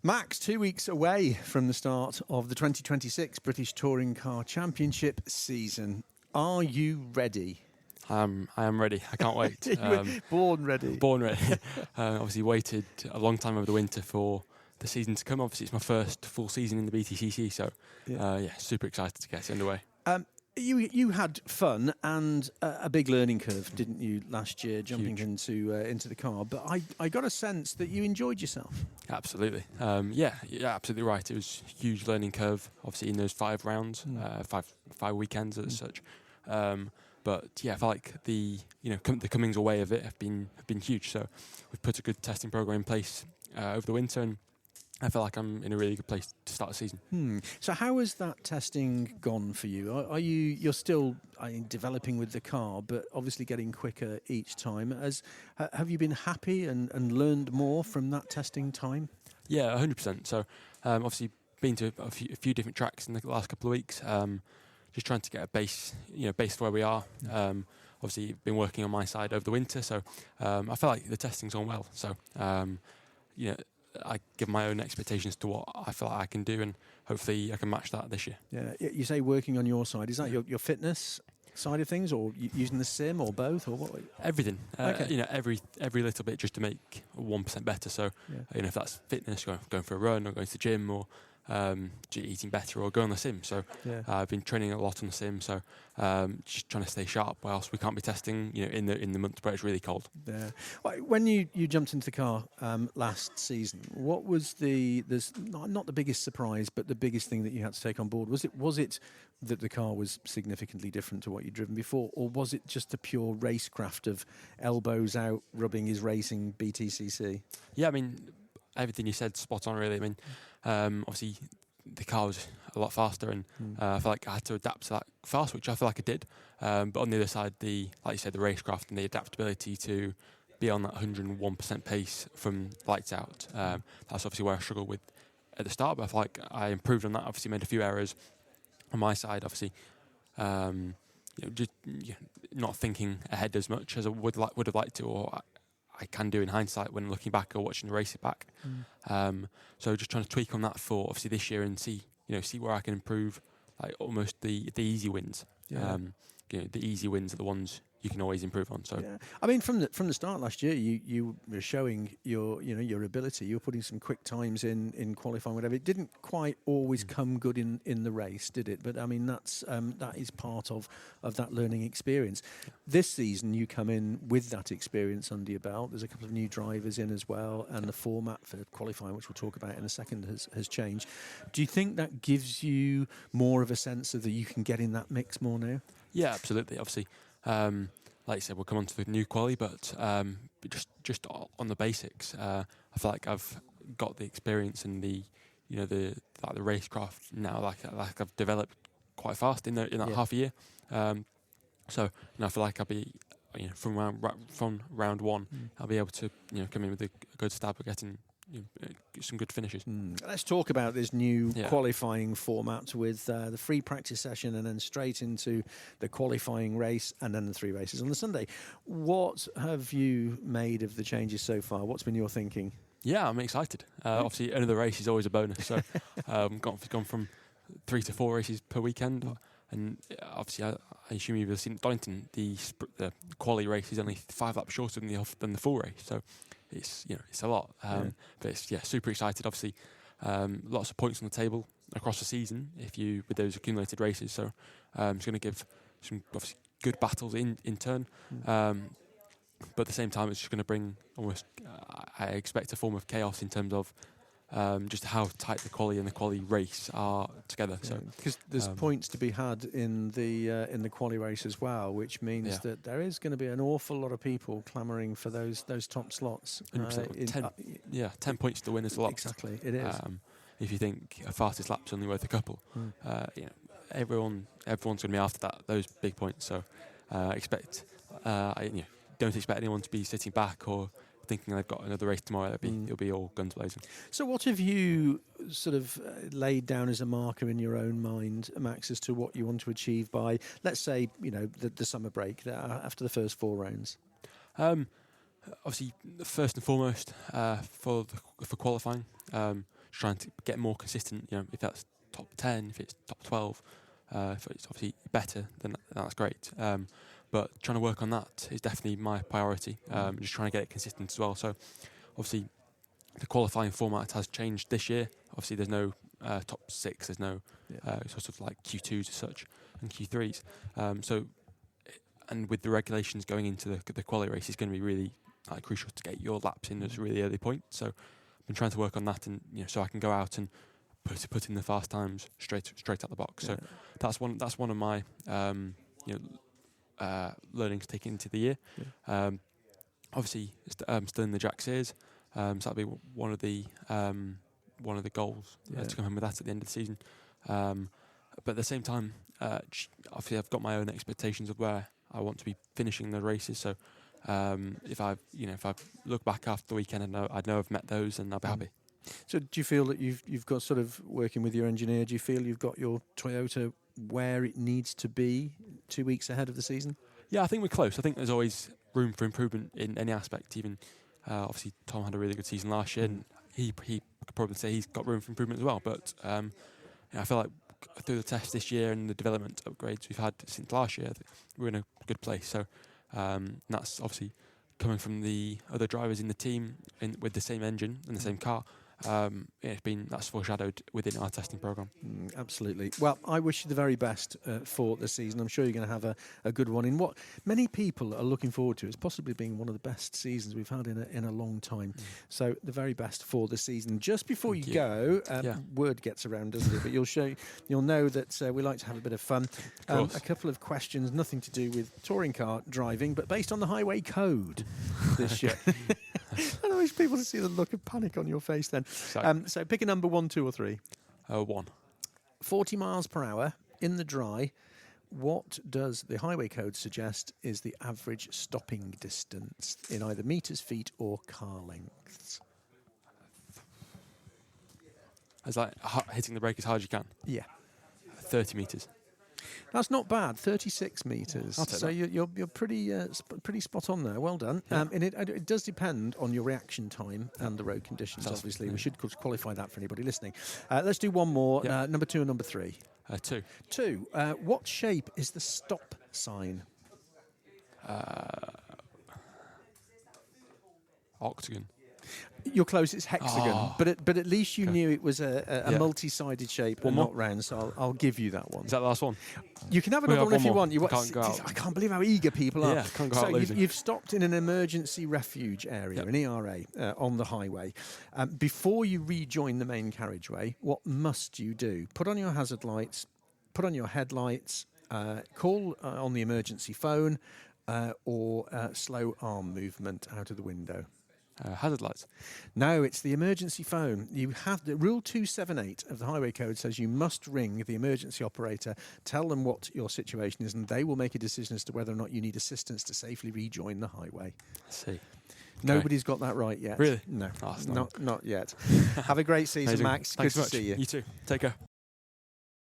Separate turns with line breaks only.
Max, 2 weeks away from the start of the 2026 British Touring Car Championship season. Are you ready?
I am ready. I can't wait.
You were born ready.
Born ready. Obviously waited a long time over the winter for the season to come. Obviously it's my first full season in the BTCC, so super excited to get it underway.
You had fun and a big learning curve, didn't you, last year, jumping
Huge.
into the car? But I got a sense that you enjoyed yourself.
Absolutely. Absolutely right. It was a huge learning curve, obviously in those 5 rounds, five weekends as such. But yeah, I feel like the comings away of it have been huge. So we've put a good testing program in place over the winter, and I feel like I'm in a really good place to start the season.
So how has that testing gone for you? You're still developing with the car, but obviously getting quicker each time. Have you been happy and learned more from that testing time?
Yeah, 100%. So obviously been to a few different tracks in the last couple of weeks. Just trying to get a base of where we are. Obviously been working on my side over the winter, so I feel like the testing's gone well. So I give my own expectations to what I feel like I can do, and hopefully I can match that this year.
Yeah, you say working on your side. Is that your fitness side of things, or using the sim, or both, or what?
Everything.
Okay.
Every little bit just to make 1% better. So if that's fitness, going for a run, or going to the gym, or eating better, or going on the sim. So I've been training a lot on the sim. So just trying to stay sharp, whilst we can't be testing, in the months where it's really cold.
Yeah. When you jumped into the car last season, what was not the biggest surprise, but the biggest thing that you had to take on board? Was it that the car was significantly different to what you'd driven before, or was it just the pure racecraft of elbows out, rubbing his racing BTCC?
Yeah, I mean, everything you said spot on, really. I mean, obviously the car was a lot faster, and I feel like I had to adapt to that fast, which I feel like I did. But on the other side, like you said, the racecraft and the adaptability to be on that 101% pace from lights out. That's obviously where I struggled with at the start, but I feel like I improved on that. Obviously made a few errors on my side, obviously. Not thinking ahead as much as I would have liked to, or I can do in hindsight when looking back or watching the race back. So just trying to tweak on that for obviously this year, and see where I can improve, like almost the easy wins. The easy wins are the ones you can always improve on. So
yeah. I mean, from the start last year, you were showing your ability. You were putting some quick times in qualifying, whatever. It didn't quite always come good in the race, did it? But I mean, that is part of that learning experience. This season, you come in with that experience under your belt. There's a couple of new drivers in as well, and the format for qualifying, which we'll talk about in a second, has changed. Do you think that gives you more of a sense of that you can get in that mix more now?
Yeah, absolutely. Obviously, like you said, we'll come on to the new quali, but just on the basics, I feel like I've got the experience and the racecraft now. Like I've developed quite fast in that half a year. So I feel like I'll be from round one, I'll be able to come in with a good stab at getting some good finishes.
Let's talk about this new qualifying format with the free practice session and then straight into the qualifying race and then the 3 races on the Sunday. What have you made of the changes so far? What's been your thinking?
Yeah, I'm excited. Obviously, another race is always a bonus. So gone from 3 to 4 races per weekend. And obviously, I assume you've seen Donington, the quali race is only 5 laps shorter than the full race. So it's a lot. But it's super excited. Obviously, lots of points on the table across the season with those accumulated races. So it's going to give some obviously good battles in turn. But at the same time, it's just going to bring almost, I expect, a form of chaos in terms of just how tight the quali and the quali race are together. So
because there's points to be had in the quali race as well, which means that there is going to be an awful lot of people clamouring for those top slots.
10 points to win is a lot.
Exactly, it is.
If you think a fastest lap's only worth a couple, everyone's going to be after those big points. So don't expect anyone to be sitting back or thinking they've got another race tomorrow. It'll be all guns blazing.
So what have you sort of laid down as a marker in your own mind, Max, as to what you want to achieve by, let's say, the summer break after the first 4 rounds?
Obviously, first and foremost, for qualifying, trying to get more consistent. If that's top 10, if it's top 12, if it's obviously better, then that's great. But trying to work on that is definitely my priority. Just trying to get it consistent as well. So obviously the qualifying format has changed this year. Obviously there's no top 6, there's no sort of like Q2s as such and Q3s. And with the regulations going into the quali race, it's going to be really crucial to get your laps in at a really early point. So I've been trying to work on that, and so I can go out and put in the fast times straight out the box. So that's one of my learnings taken into the year. Obviously, still in the Jack Sears, so that'll be one of the goals to come in with that at the end of the season. But at the same time, obviously I've got my own expectations of where I want to be finishing the races. So if I look back after the weekend, I know I've met those, and I'll be happy.
So do you feel that you've got sort of working with your engineer? Do you feel you've got your Toyota where it needs to be 2 weeks ahead of the season?
Yeah, I think we're close. I think there's always room for improvement in any aspect. Even obviously Tom had a really good season last year, and he could probably say he's got room for improvement as well. But I feel like through the test this year and the development upgrades we've had since last year, we're in a good place. So that's obviously coming from the other drivers in the team with the same engine and the same car. That's foreshadowed within our testing program.
Absolutely. Well, I wish you the very best for the season. I'm sure you're going to have a good one in what many people are looking forward to. It's possibly being one of the best seasons we've had in a long time. So the very best for the season. Just before you go, word gets around, doesn't it? But you'll know that we like to have a bit of fun. A couple of questions, nothing to do with touring car driving, but based on the highway code this year. I wish people to see the look of panic on your face then. So pick a number, 1, 2 or 3.
1.
40 miles per hour in the dry. What does the highway code suggest is the average stopping distance in either metres, feet or car lengths?
It's like hitting the brake as hard as you can.
Yeah.
30 metres.
That's not bad. 36 metres. So you're pretty spot on there. Well done. And it does depend on your reaction time and the road conditions. Obviously, we should qualify that for anybody listening. Let's do one more. Number 2 and number 3.
2.
2. What shape is the stop sign?
Octagon.
You're close. It's hexagon, but at least you knew it was a multi-sided shape and not round. So I'll give you that one.
Is that the last one?
You can have another one if you want.
I
can't believe how eager people are.
Yeah, can't go out losing.
You've stopped in an emergency refuge area, an ERA, on the highway. Before you rejoin the main carriageway, what must you do? Put on your hazard lights, put on your headlights, call on the emergency phone, or slow arm movement out of the window.
Hazard lights.
No, it's the emergency phone. You have the Rule 278 of the Highway Code says you must ring the emergency operator, tell them what your situation is, and they will make a decision as to whether or not you need assistance to safely rejoin the highway.
I see.
Nobody's got that right yet.
Really?
No,
Oh,
not yet. Have a great season, Max.
Thanks
Good
so
to
much.
see you.
You too. Take care.